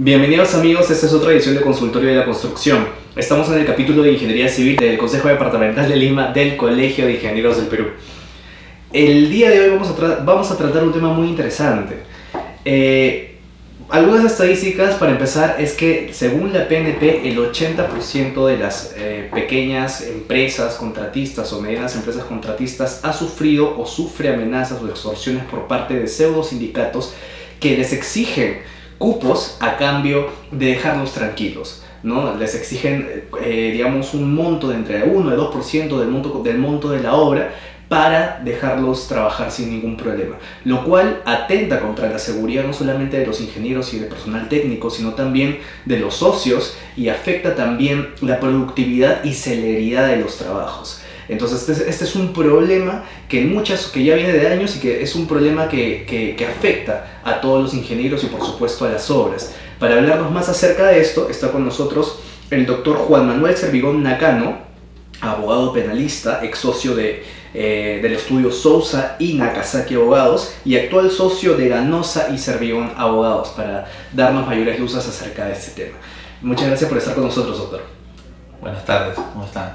Bienvenidos amigos, esta es otra edición de Consultorio de la Construcción. Estamos en el capítulo de Ingeniería Civil del Consejo Departamental de Lima del Colegio de Ingenieros del Perú. El día de hoy vamos a tratar un tema muy interesante. Algunas estadísticas para empezar es que según la PNP el 80% de las pequeñas empresas contratistas o medianas empresas contratistas ha sufrido o sufre amenazas o extorsiones por parte de pseudo sindicatos que les exigen cupos a cambio de dejarlos tranquilos, ¿no? Les exigen, digamos, un monto de entre 1 y 2% del monto de la obra para dejarlos trabajar sin ningún problema, lo cual atenta contra la seguridad no solamente de los ingenieros y del personal técnico, sino también de los socios y afecta también la productividad y celeridad de los trabajos. Entonces este es un problema que ya viene de años y que es un problema que afecta a todos los ingenieros y por supuesto a las obras. Para hablarnos más acerca de esto está con nosotros el doctor Juan Manuel Servigón Nakano, abogado penalista, ex socio del estudio Sousa y Nakazaki Abogados y actual socio de Ganosa y Servigón Abogados, para darnos mayores luces acerca de este tema. Muchas gracias por estar con nosotros, doctor. Buenas tardes, ¿cómo están?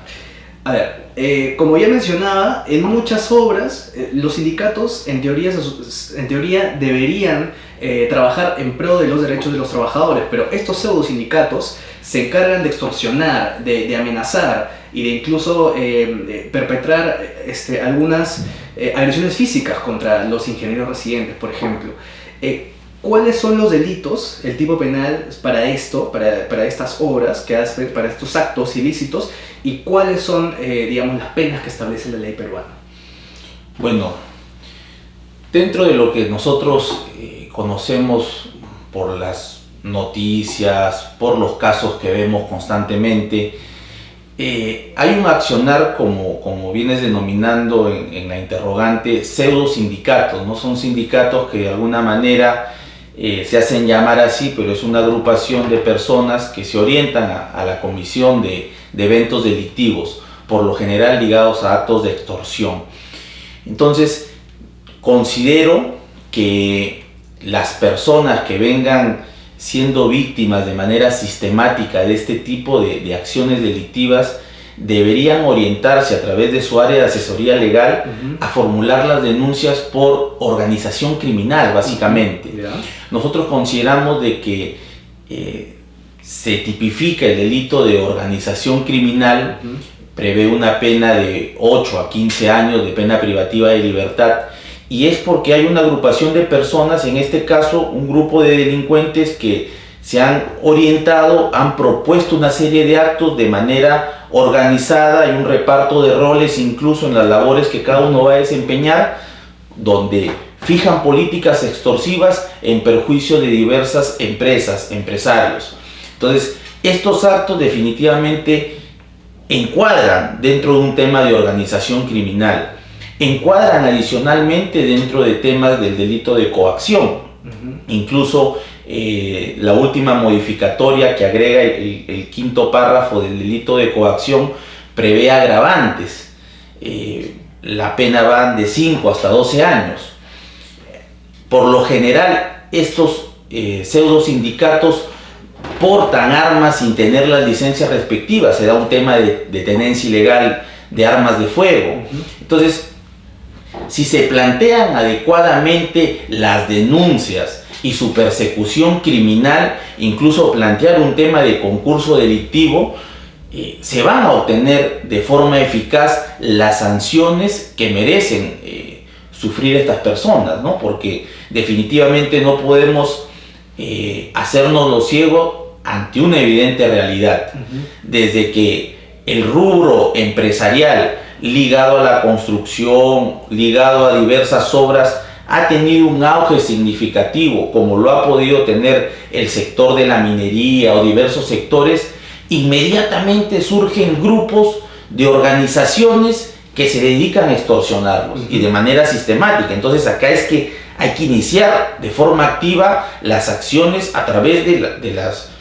A ver, como ya mencionaba, en muchas obras los sindicatos en teoría deberían trabajar en pro de los derechos de los trabajadores, pero estos pseudo sindicatos se encargan de extorsionar, de amenazar y de incluso perpetrar algunas agresiones físicas contra los ingenieros residentes, por ejemplo. ¿Cuáles son los delitos, el tipo penal para estas obras, para estos actos ilícitos, y cuáles son, digamos, las penas que establece la ley peruana? Bueno, dentro de lo que nosotros conocemos por las noticias, por los casos que vemos constantemente, hay un accionar, como vienes denominando en la interrogante, pseudo sindicatos, ¿no? Son sindicatos que de alguna manera se hacen llamar así, pero es una agrupación de personas que se orientan a la comisión de eventos delictivos, por lo general ligados a actos de extorsión. Entonces, considero que las personas que vengan siendo víctimas de manera sistemática de este tipo de acciones delictivas deberían orientarse a través de su área de asesoría legal a formular las denuncias por organización criminal, básicamente. Nosotros consideramos de que se tipifica el delito de organización criminal, prevé una pena de 8 a 15 años de pena privativa de libertad, y es porque hay una agrupación de personas, en este caso un grupo de delincuentes que se han orientado, han propuesto una serie de actos de manera organizada y un reparto de roles incluso en las labores que cada uno va a desempeñar, donde fijan políticas extorsivas en perjuicio de diversas empresas, empresarios. Entonces, estos actos definitivamente encuadran dentro de un tema de organización criminal, encuadran adicionalmente dentro de temas del delito de coacción. Incluso la última modificatoria que agrega el quinto párrafo del delito de coacción prevé agravantes. La pena va de 5 hasta 12 años. Por lo general, estos pseudo sindicatos portan armas sin tener las licencias respectivas. Se da un tema de tenencia ilegal de armas de fuego. Entonces, si se plantean adecuadamente las denuncias y su persecución criminal, incluso plantear un tema de concurso delictivo, se van a obtener de forma eficaz las sanciones que merecen sufrir estas personas, ¿no? Porque definitivamente no podemos hacernos los ciegos ante una evidente realidad. Desde que el rubro empresarial ligado a la construcción, ligado a diversas obras, ha tenido un auge significativo, como lo ha podido tener el sector de la minería o diversos sectores, inmediatamente surgen grupos de organizaciones que se dedican a extorsionarlos y de manera sistemática. Entonces acá es que hay que iniciar de forma activa las acciones a través de las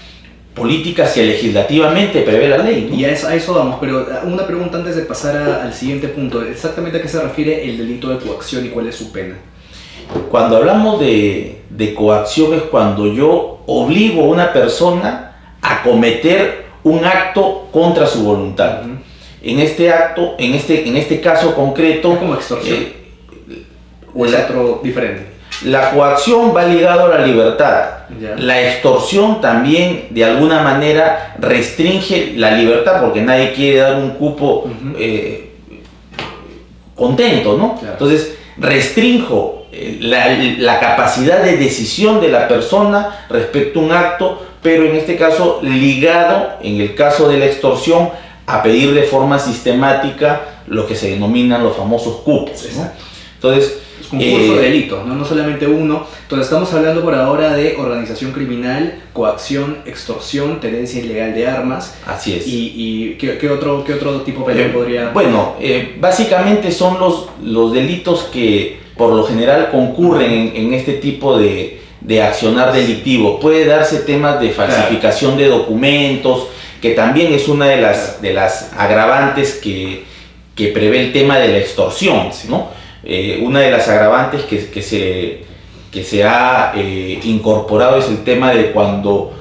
políticas que legislativamente prevé la ley, ¿no? Y a eso vamos, pero una pregunta antes de pasar al siguiente punto. ¿Exactamente a qué se refiere el delito de coacción y cuál es su pena? Cuando hablamos de coacción es cuando yo obligo a una persona a cometer un acto contra su voluntad. Ujú. En este caso concreto, ¿Es como extorsión? ¿O es la, otro diferente? la coacción va ligado a la libertad. Ya. La extorsión también de alguna manera restringe la libertad porque nadie quiere dar un cupo Ujú. contento, ¿no? Claro. Entonces restrinjo la capacidad de decisión de la persona respecto a un acto, pero en este caso ligado, en el caso de la extorsión, a pedir de forma sistemática lo que se denominan los famosos cupos, ¿no? Entonces, Es concurso de delitos, ¿no? No solamente uno. Entonces estamos hablando por ahora de organización criminal, coacción, extorsión, tenencia ilegal de armas. así es. ¿Y qué otro tipo penal podría...? Bueno, básicamente son los delitos que por lo general concurren en este tipo de accionar delictivo. Puede darse temas de falsificación de documentos, que también es una de las agravantes que prevé el tema de la extorsión, ¿no? Una de las agravantes que se ha incorporado es el tema de cuando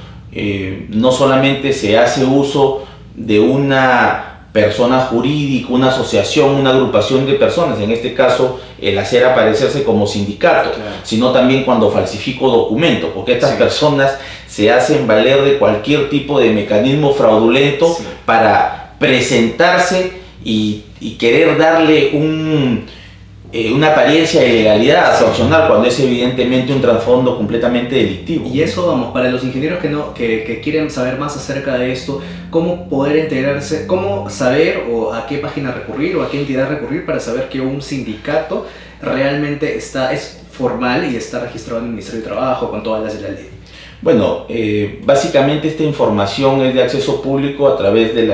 no solamente se hace uso de una persona jurídica, una asociación, una agrupación de personas, en este caso el hacer aparecerse como sindicato, Claro. sino también cuando falsifico documentos, porque estas Sí. personas se hacen valer de cualquier tipo de mecanismo fraudulento Sí. para presentarse y querer darle una apariencia de legalidad a sancionar cuando es evidentemente un trasfondo completamente delictivo. Y eso, vamos, para los ingenieros que quieren saber más acerca de esto, cómo poder integrarse, cómo saber o a qué página recurrir o a qué entidad recurrir para saber que un sindicato realmente es formal y está registrado en el Ministerio de Trabajo con todas las de la ley. Bueno, básicamente esta información es de acceso público a través de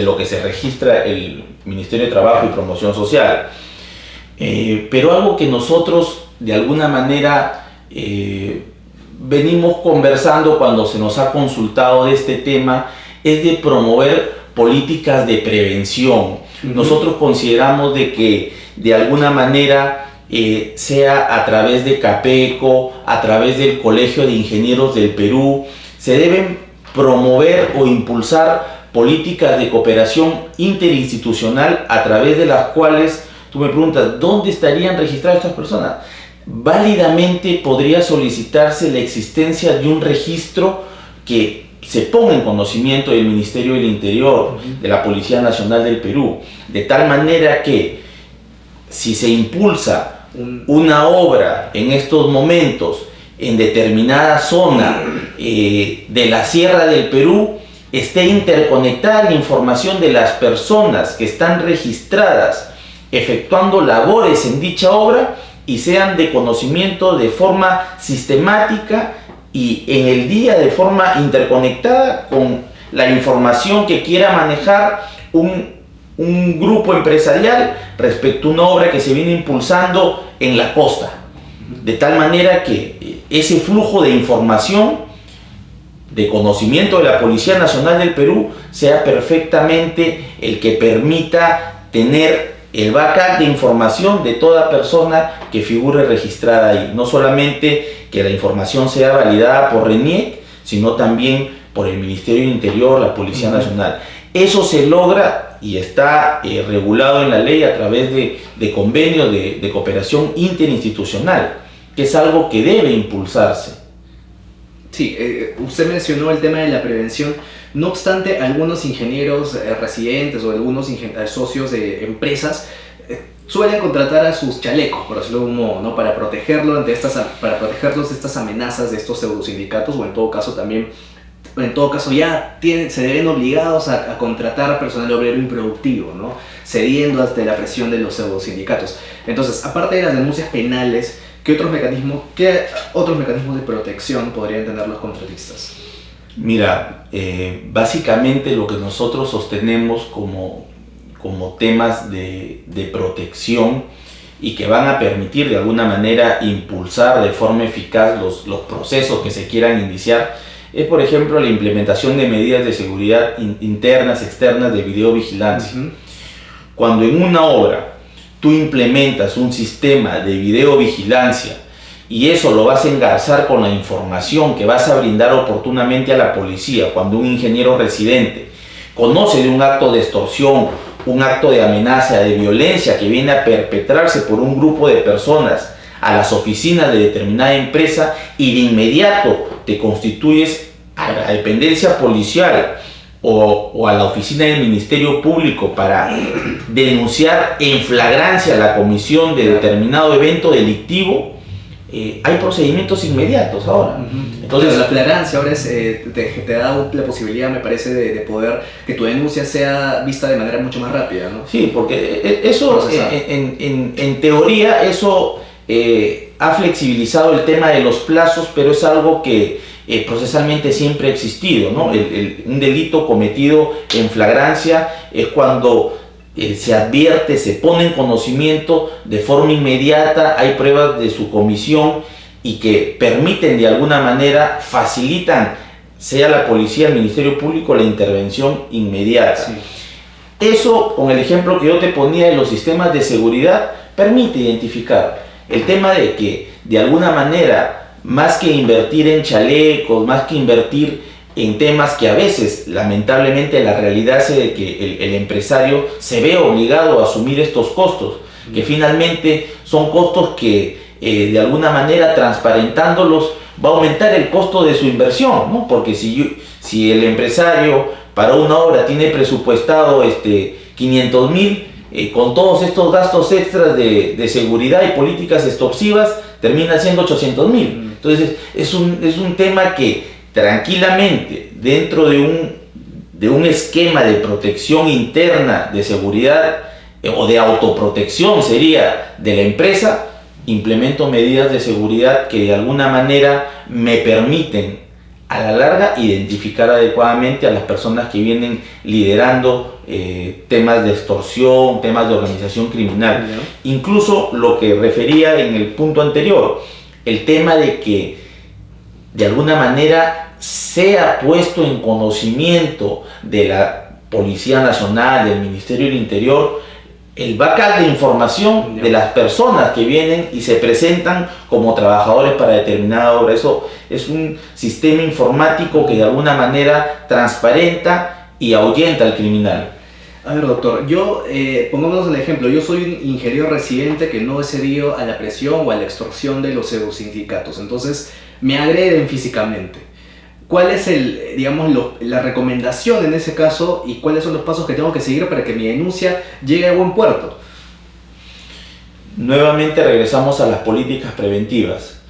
lo que se registra el Ministerio de Trabajo y Promoción Social. Pero algo que nosotros de alguna manera venimos conversando cuando se nos ha consultado de este tema es de promover políticas de prevención. Nosotros consideramos de que de alguna manera sea a través de CAPECO, a través del Colegio de Ingenieros del Perú, se deben promover o impulsar políticas de cooperación interinstitucional a través de las cuales, tú me preguntas, ¿dónde estarían registradas estas personas? Válidamente podría solicitarse la existencia de un registro que se ponga en conocimiento del Ministerio del Interior, de la Policía Nacional del Perú, de tal manera que si se impulsa una obra en estos momentos en determinada zona de la Sierra del Perú, esté interconectada la información de las personas que están registradas efectuando labores en dicha obra y sean de conocimiento de forma sistemática y en el día de forma interconectada con la información que quiera manejar un grupo empresarial respecto a una obra que se viene impulsando en la costa. De tal manera que ese flujo de información de conocimiento de la Policía Nacional del Perú sea perfectamente el que permita tener el backup de información de toda persona que figure registrada ahí. No solamente que la información sea validada por RENIEC, sino también por el Ministerio del Interior, la Policía Nacional. Eso se logra y está regulado en la ley a través de convenios de cooperación interinstitucional, que es algo que debe impulsarse. Sí, usted mencionó el tema de la prevención. No obstante, algunos ingenieros residentes o algunos socios de empresas suelen contratar a sus chalecos, por decirlo de un modo, ¿no? Para protegerlos de estas amenazas de estos pseudosindicatos, o en todo caso ya se ven obligados a contratar personal obrero improductivo, ¿no? Cediendo ante la presión de los pseudosindicatos. Entonces, aparte de las denuncias penales, ¿qué otros mecanismos de protección podrían tener los contratistas? Mira, básicamente lo que nosotros sostenemos como temas de protección y que van a permitir de alguna manera impulsar de forma eficaz los procesos que se quieran iniciar es, por ejemplo, la implementación de medidas de seguridad internas, externas, de videovigilancia. Cuando en una obra tú implementas un sistema de videovigilancia y eso lo vas a engarzar con la información que vas a brindar oportunamente a la policía cuando un ingeniero residente conoce de un acto de extorsión, un acto de amenaza, de violencia que viene a perpetrarse por un grupo de personas a las oficinas de determinada empresa, y de inmediato te constituyes a la dependencia policial o a la oficina del Ministerio Público para denunciar en flagrancia la comisión de determinado evento delictivo, hay procedimientos inmediatos ahora. Entonces la flagrancia ahora te da la posibilidad, me parece, de poder que tu denuncia sea vista de manera mucho más rápida, ¿no? Sí, porque eso en teoría eso ha flexibilizado el tema de los plazos, pero es algo que procesalmente siempre ha existido, ¿no? Un delito cometido en flagrancia es cuando se advierte, se pone en conocimiento de forma inmediata, hay pruebas de su comisión y que permiten de alguna manera, facilitan, sea la policía, el Ministerio Público, la intervención inmediata. Sí. Eso, con el ejemplo que yo te ponía de los sistemas de seguridad, permite identificar el tema de que de alguna manera, más que invertir en chalecos, más que invertir en temas que a veces, lamentablemente, la realidad hace de que el empresario se ve obligado a asumir estos costos, que finalmente son costos que de alguna manera, transparentándolos, va a aumentar el costo de su inversión, ¿no? Porque si el empresario para una obra tiene presupuestado 500,000, con todos estos gastos extras de seguridad y políticas extorsivas, termina siendo 800,000. Entonces es un tema que tranquilamente, dentro de un esquema de protección interna, de seguridad o de autoprotección sería de la empresa, implemento medidas de seguridad que de alguna manera me permiten a la larga identificar adecuadamente a las personas que vienen liderando temas de extorsión, temas de organización criminal. Incluso lo que refería en el punto anterior, el tema de que de alguna manera sea puesto en conocimiento de la Policía Nacional, del Ministerio del Interior, el backup de información de las personas que vienen y se presentan como trabajadores para determinada obra. Eso es un sistema informático que de alguna manera transparenta y ahuyenta al criminal. A ver, doctor, yo, pongámonos el ejemplo, yo soy un ingeniero residente que no he cedido a la presión o a la extorsión de los pseudosindicatos, entonces me agreden físicamente. ¿Cuál es la recomendación en ese caso y cuáles son los pasos que tengo que seguir para que mi denuncia llegue a buen puerto? Nuevamente regresamos a las políticas preventivas.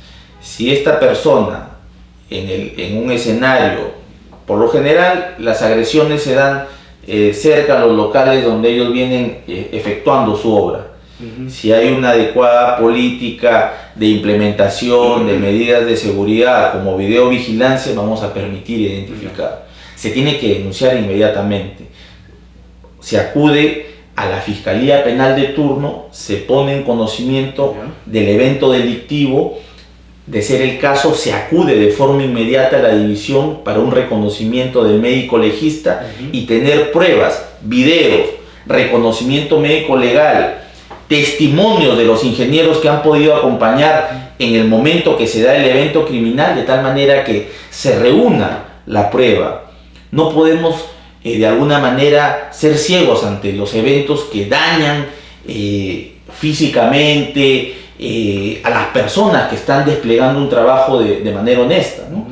Si esta persona en un escenario, por lo general las agresiones se dan cerca a los locales donde ellos vienen efectuando su obra. Si hay una adecuada política de implementación de medidas de seguridad como videovigilancia, vamos a permitir identificar. Se tiene que denunciar inmediatamente. Se acude a la Fiscalía Penal de turno, se pone en conocimiento del evento delictivo. De ser el caso, se acude de forma inmediata a la división para un reconocimiento del médico legista y tener pruebas, videos, reconocimiento médico legal, testimonios de los ingenieros que han podido acompañar en el momento que se da el evento criminal, de tal manera que se reúna la prueba. No podemos de alguna manera ser ciegos ante los eventos que dañan físicamente a las personas que están desplegando un trabajo de manera honesta, ¿no?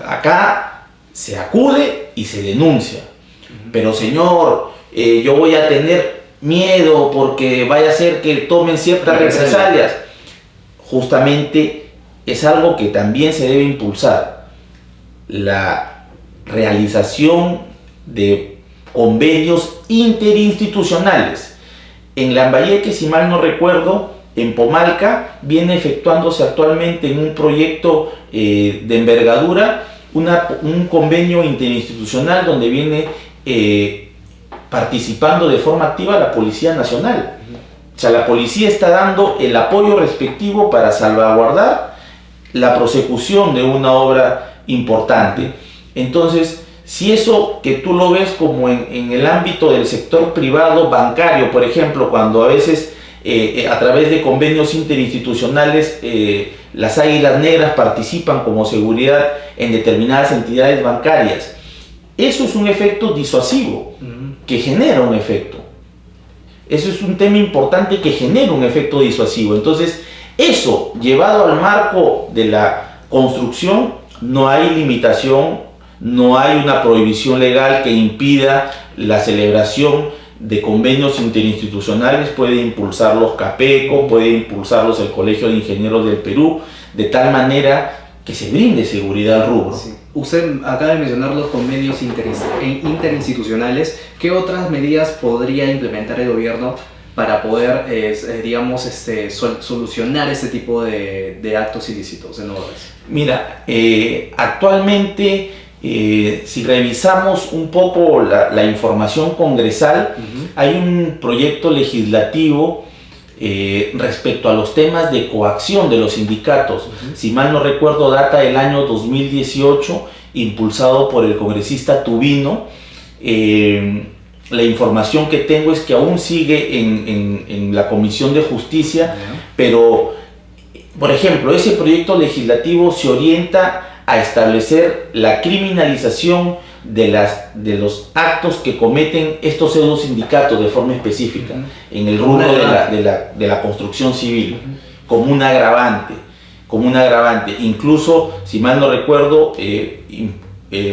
Acá se acude y se denuncia. Pero señor, yo voy a tener miedo porque vaya a ser que tomen ciertas represalias. Justamente es algo que también se debe impulsar. La realización de convenios interinstitucionales. En Lambayeque, si mal no recuerdo, en Pomalca viene efectuándose actualmente en un proyecto de envergadura un convenio interinstitucional donde viene participando de forma activa la Policía Nacional. O sea, la policía está dando el apoyo respectivo para salvaguardar la prosecución de una obra importante. Entonces, si eso que tú lo ves como en el ámbito del sector privado bancario, por ejemplo, cuando a veces a través de convenios interinstitucionales, las Águilas Negras participan como seguridad en determinadas entidades bancarias. Eso es un efecto disuasivo, que genera un efecto. Eso es un tema importante que genera un efecto disuasivo. Entonces, eso llevado al marco de la construcción, no hay limitación, no hay una prohibición legal que impida la celebración de convenios interinstitucionales. Puede impulsarlos CAPECO, puede impulsarlos el Colegio de Ingenieros del Perú, de tal manera que se brinde seguridad al rubro. Sí. Usted acaba de mencionar los convenios interinstitucionales. ¿Qué otras medidas podría implementar el gobierno para poder, digamos, solucionar este tipo de actos ilícitos en obras? Mira, actualmente, si revisamos un poco la información congresal, hay un proyecto legislativo respecto a los temas de coacción de los sindicatos. Si mal no recuerdo, data del año 2018, impulsado por el congresista Tubino. La información que tengo es que aún sigue en la Comisión de Justicia, pero, por ejemplo, ese proyecto legislativo se orienta a establecer la criminalización de los actos que cometen estos pseudo sindicatos de forma específica en el rubro de la construcción civil, como un agravante. Incluso, si mal no recuerdo,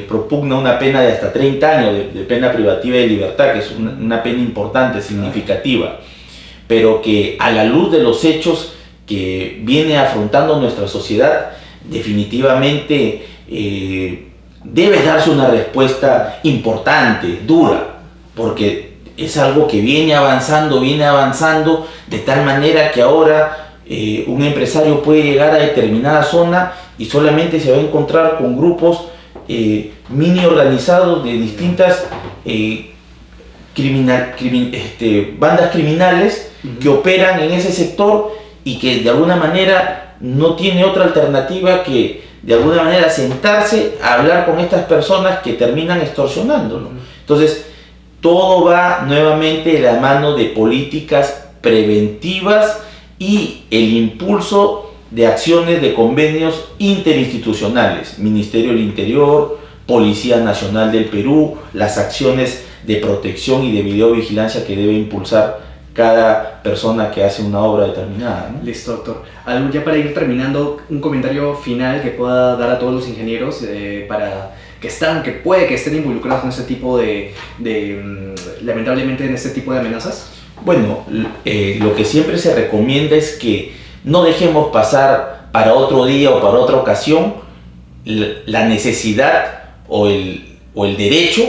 propugna una pena de hasta 30 años de pena privativa de libertad, que es una pena importante, significativa, pero que a la luz de los hechos que viene afrontando nuestra sociedad, definitivamente debe darse una respuesta importante, dura, porque es algo que viene avanzando de tal manera que ahora un empresario puede llegar a determinada zona y solamente se va a encontrar con grupos mini organizados de distintas bandas criminales que operan en ese sector y que de alguna manera no tiene otra alternativa que de alguna manera sentarse a hablar con estas personas que terminan extorsionándolo. Entonces, todo va nuevamente de la mano de políticas preventivas y el impulso de acciones de convenios interinstitucionales, Ministerio del Interior, Policía Nacional del Perú, las acciones de protección y de videovigilancia que debe impulsar cada persona que hace una obra determinada, ¿no? Listo, doctor. Ya para ir terminando, un comentario final que pueda dar a todos los ingenieros que puede que estén involucrados en este tipo lamentablemente en este tipo de amenazas. Bueno, lo que siempre se recomienda es que no dejemos pasar para otro día o para otra ocasión la necesidad o el derecho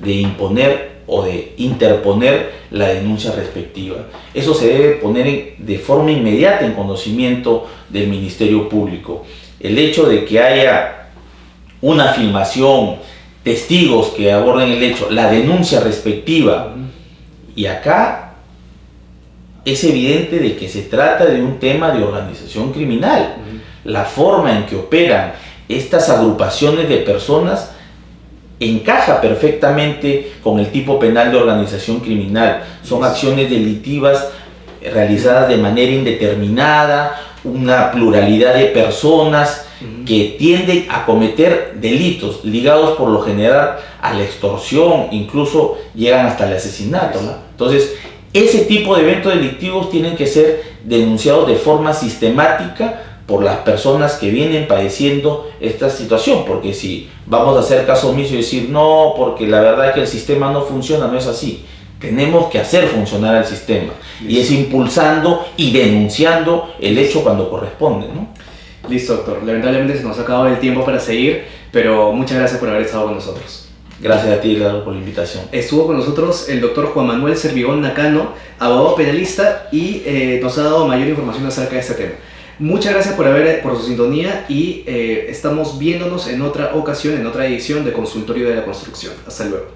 de imponer o de interponer la denuncia respectiva. Eso se debe poner de forma inmediata en conocimiento del Ministerio Público. El hecho de que haya una filmación, testigos que aborden el hecho, la denuncia respectiva, y acá es evidente de que se trata de un tema de organización criminal. La forma en que operan estas agrupaciones de personas encaja perfectamente con el tipo penal de organización criminal. Son acciones delictivas realizadas de manera indeterminada, una pluralidad de personas que tienden a cometer delitos ligados por lo general a la extorsión, incluso llegan hasta el asesinato, ¿no? Entonces, ese tipo de eventos delictivos tienen que ser denunciados de forma sistemática por las personas que vienen padeciendo esta situación, porque si vamos a hacer caso omiso y decir no, porque la verdad es que el sistema no funciona, no es así. Tenemos que hacer funcionar el sistema. Listo. Y es impulsando y denunciando el hecho cuando corresponde, ¿no? Listo, doctor. Lamentablemente se nos ha acabado el tiempo para seguir, pero muchas gracias por haber estado con nosotros. Gracias a ti, Eduardo, por la invitación. Estuvo con nosotros el doctor Juan Manuel Servigón Nakano, abogado penalista, y nos ha dado mayor información acerca de este tema. Muchas gracias por su sintonía y estamos viéndonos en otra ocasión, en otra edición de Consultorio de la Construcción. Hasta luego.